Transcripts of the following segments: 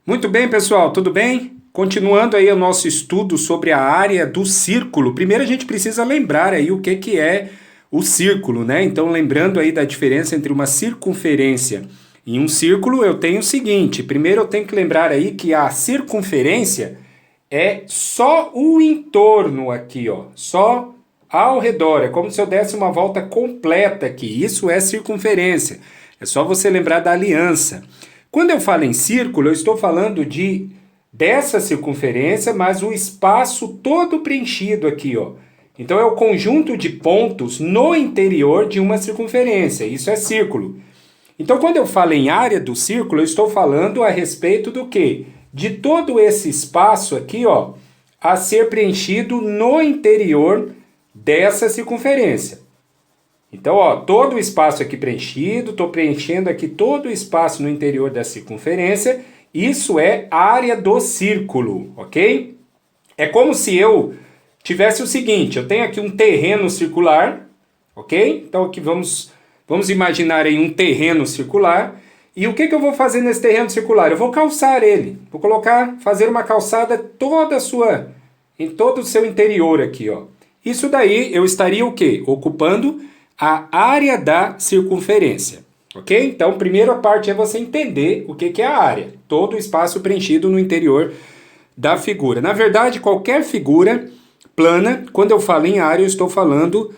Muito bem, pessoal, tudo bem? Continuando aí o nosso estudo sobre a área do círculo. Primeiro a gente precisa lembrar aí o que é o círculo, né? Então, lembrando aí da diferença entre uma circunferência e um círculo, eu tenho o seguinte: primeiro eu tenho que lembrar aí que a circunferência é só o entorno aqui, ó, só ao redor. É como se eu desse uma volta completa aqui. Isso é circunferência. É só você lembrar da aliança. Quando eu falo em círculo, eu estou falando dessa circunferência, mas o espaço todo preenchido aqui, ó. Então é o conjunto de pontos no interior de uma circunferência. Isso é círculo. Então, quando eu falo em área do círculo, eu estou falando a respeito do quê? De todo esse espaço aqui, ó, a ser preenchido no interior dessa circunferência. Então, ó, todo o espaço aqui preenchido, estou preenchendo aqui todo o espaço no interior da circunferência, isso é área do círculo, ok? É como se eu tivesse o seguinte: eu tenho aqui um terreno circular, ok? Então aqui vamos imaginar aí um terreno circular. E o que eu vou fazer nesse terreno circular? Eu vou calçar ele. Vou fazer uma calçada em todo o seu interior aqui, ó. Isso daí eu estaria o quê? Ocupando a área da circunferência, ok? Então, primeira parte é você entender o que é a área. Todo o espaço preenchido no interior da figura. Na verdade, qualquer figura plana, quando eu falo em área, eu estou falando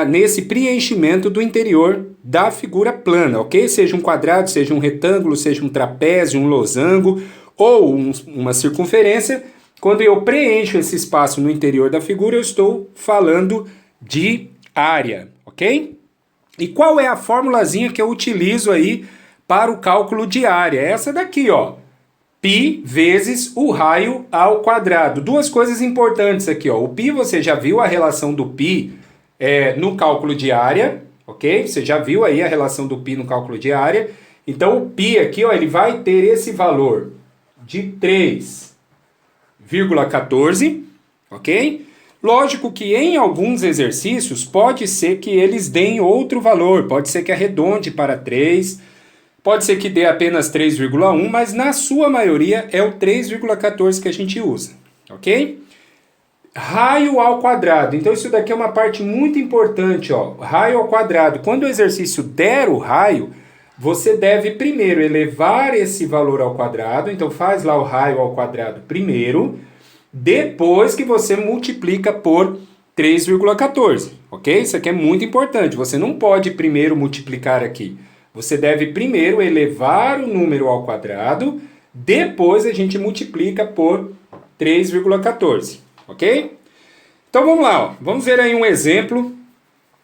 nesse preenchimento do interior da figura plana, ok? Seja um quadrado, seja um retângulo, seja um trapézio, um losango ou uma circunferência. Quando eu preencho esse espaço no interior da figura, eu estou falando de área, ok? E qual é a formulazinha que eu utilizo aí para o cálculo de área? Essa daqui, ó. Π vezes o raio ao quadrado. Duas coisas importantes aqui, ó. O π, você já viu a relação do π no cálculo de área, ok? Você já viu aí a relação do π no cálculo de área. Então, o π aqui, ó, ele vai ter esse valor de 3,14, ok? Lógico que em alguns exercícios pode ser que eles deem outro valor, pode ser que arredonde para 3, pode ser que dê apenas 3,1, mas na sua maioria é o 3,14 que a gente usa, ok? Raio ao quadrado. Então isso daqui é uma parte muito importante, ó. Raio ao quadrado. Quando o exercício der o raio, você deve primeiro elevar esse valor ao quadrado. Então faz lá o raio ao quadrado primeiro, depois que você multiplica por 3,14, ok? Isso aqui é muito importante. Você não pode primeiro multiplicar aqui. Você deve primeiro elevar o número ao quadrado, depois a gente multiplica por 3,14, ok? Então vamos lá, ó. Vamos ver aí um exemplo.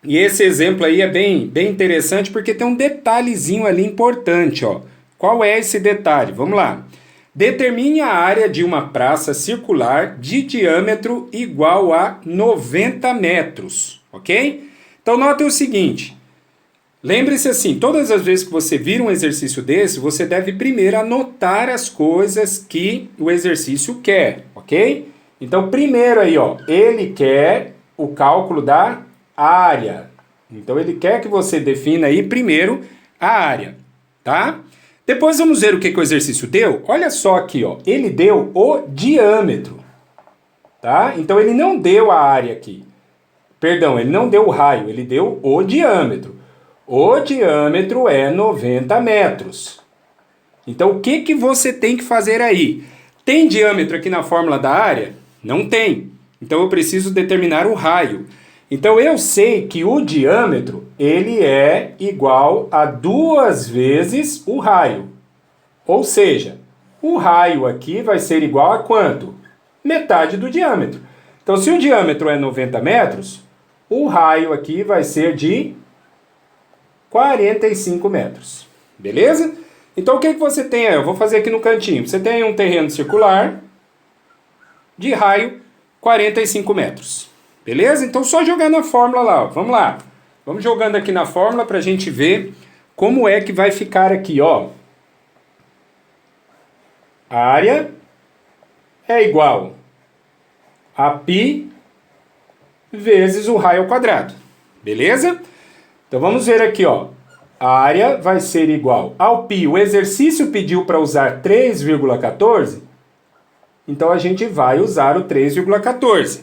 E esse exemplo aí é bem interessante porque tem um detalhezinho ali importante, ó. Qual é esse detalhe? Vamos lá. Determine a área de uma praça circular de diâmetro igual a 90 metros, ok? Então note o seguinte, lembre-se assim, todas as vezes que você vir um exercício desse, você deve primeiro anotar as coisas que o exercício quer, ok? Então primeiro aí, ó, ele quer o cálculo da área. Então ele quer que você defina aí primeiro a área, tá? Depois vamos ver o que o exercício deu. Olha só aqui, ó. Ele deu o diâmetro, tá? Então ele não deu a área aqui. Perdão, ele não deu o raio, ele deu o diâmetro. O diâmetro é 90 metros. Então o que você tem que fazer aí? Tem diâmetro aqui na fórmula da área? Não tem. Então eu preciso determinar o raio. Então eu sei que o diâmetro ele é igual a 2 vezes o raio. Ou seja, o raio aqui vai ser igual a quanto? Metade do diâmetro. Então se o diâmetro é 90 metros, o raio aqui vai ser de 45 metros. Beleza? Então o que você tem aí? Eu vou fazer aqui no cantinho. Você tem um terreno circular de raio 45 metros. Beleza? Então só jogar na fórmula lá, ó. Vamos lá. Vamos jogando aqui na fórmula para a gente ver como é que vai ficar aqui, ó. A área é igual a π vezes o raio ao quadrado. Beleza? Então vamos ver aqui, ó. a área vai ser igual ao π. O exercício pediu para usar 3,14, então a gente vai usar o 3,14,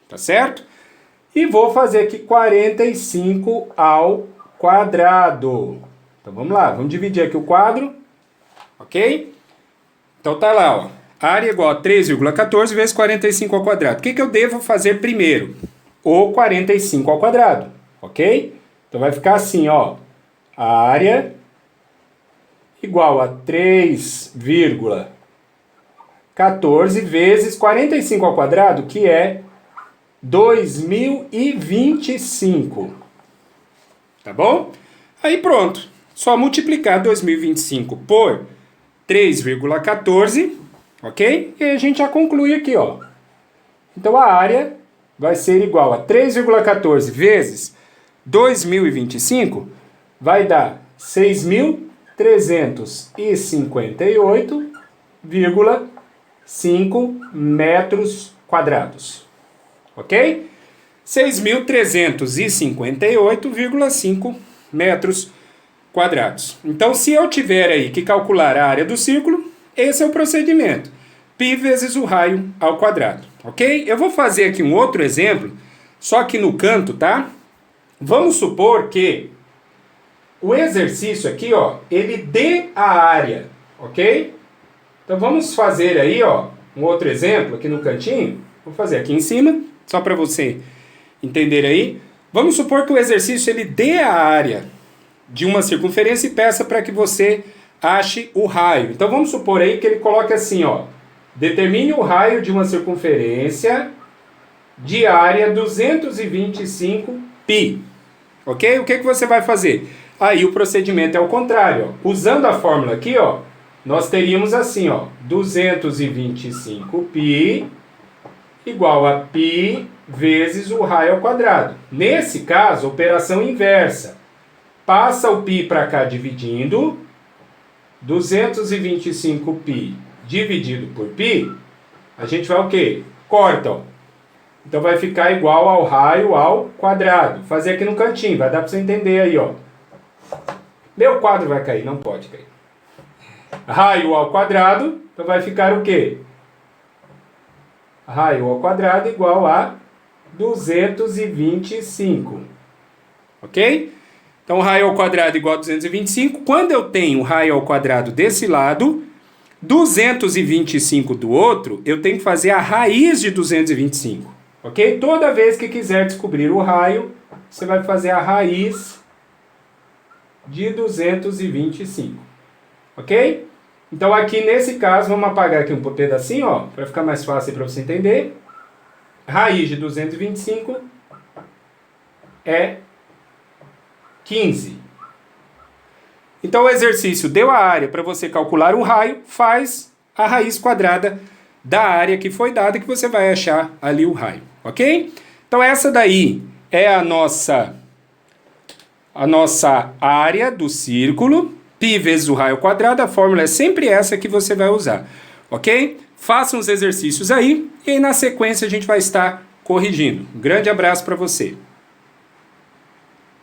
tá certo? E vou fazer aqui 45 ao quadrado. Então vamos lá, vamos dividir aqui o quadro, ok? Então tá lá, ó. Área igual a 3,14 vezes 45 ao quadrado. O que eu devo fazer primeiro? O 45 ao quadrado, ok? Então vai ficar assim, ó. A área igual a 3,14 vezes 45 ao quadrado, que é 2025. Tá bom? Aí pronto. Só multiplicar 2025 por 3,14, ok? E a gente já conclui aqui, ó. Então a área vai ser igual a 3,14 vezes 2025, vai dar 6.358,5 metros quadrados. Ok? 6.358,5 metros quadrados. Então, se eu tiver aí que calcular a área do círculo, esse é o procedimento. Π vezes o raio ao quadrado. Ok? Eu vou fazer aqui um outro exemplo, só que no canto, tá? Vamos supor que o exercício aqui, ó, ele dê a área, ok? Então vamos fazer aí, ó, um outro exemplo aqui no cantinho. Vou fazer aqui em cima, só para você entender aí. Vamos supor que o exercício ele dê a área de uma circunferência e peça para que você ache o raio. Então vamos supor aí que ele coloque assim, ó. Determine o raio de uma circunferência de área 225π. Ok? O que você vai fazer? Aí o procedimento é o contrário. Ó. Usando a fórmula aqui, ó, nós teríamos assim, ó, 225π igual a π vezes o raio ao quadrado. Nesse caso, operação inversa. Passa o π para cá dividindo. 225π dividido por π, a gente vai o quê? Corta, ó. Então vai ficar igual ao raio ao quadrado. Vou fazer aqui no cantinho, vai dar para você entender aí, ó. Meu quadro vai cair, não pode cair. Raio ao quadrado, então vai ficar o quê? Raio ao quadrado igual a 225. Ok? Então raio ao quadrado igual a 225. Quando eu tenho raio ao quadrado desse lado, 225 do outro, eu tenho que fazer a raiz de 225. Ok? Toda vez que quiser descobrir o raio, você vai fazer a raiz de 225. Ok? Então aqui nesse caso, vamos apagar aqui um pedacinho, ó, para ficar mais fácil para você entender. Raiz de 225 é 15. Então o exercício deu a área para você calcular o raio, faz a raiz quadrada da área que foi dada que você vai achar ali o raio, ok? Então essa daí é a nossa área do círculo, π vezes o raio ao quadrado, a fórmula é sempre essa que você vai usar, ok? Façam os exercícios aí e aí na sequência a gente vai estar corrigindo. Um grande abraço para você.